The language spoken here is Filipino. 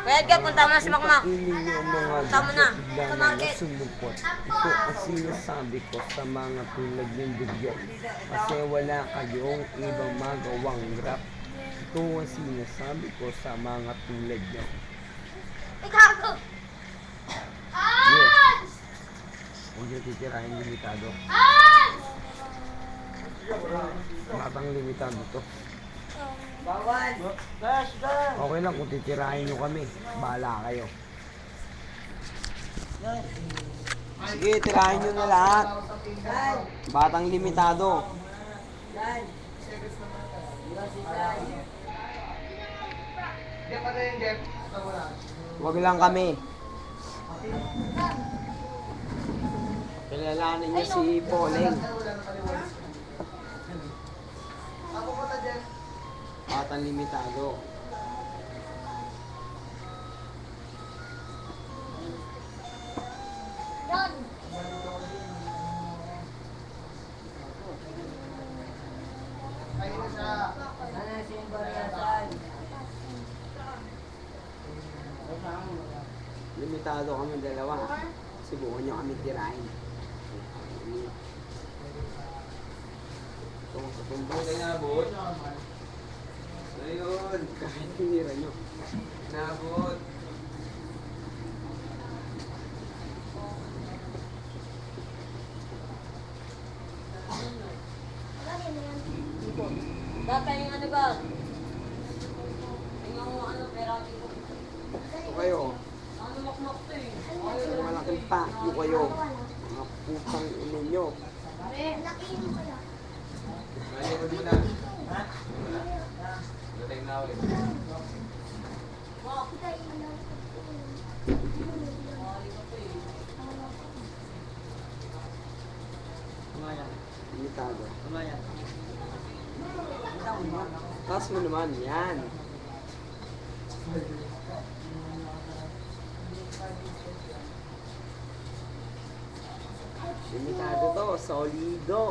Kaya Edgar, punta mo na si Makmak. Ipainin niyo ang mga Tama na. bigla Sa na market. nasulupot. Ito ang sinasabi ko sa mga tulad ng Dugyo. Kasi wala kayong ibang magawang rap. Ito ang sinasabi ko sa mga tulad niyo. Ikago! Yes. Huwag niyo titirahin limitado. Batang limitado to. Bawal! Okay lang kung titirahin nyo kami. Bahala kayo. Sige, tirahin nyo na lahat. Batang limitado. Huwag lang kami. Kilalanin niyo si Poleng. Batang limitado. Limitado kami dalawa. Subukan nyo kami tirahin. Ito sa tumbo. Ay, nabot. Ayun. Kahit tinira nyo. Nabot. Dapat yung ano ba? Yung ano, pera ko. Ito kayo. Ano makmak to eh? Malaking pakyo kayo. Mga putang ino nyo. Mali mo muna. Ha? Wala. Dating na ulit. Limitado. Taas mo naman. Yan. Limitado to. Solido.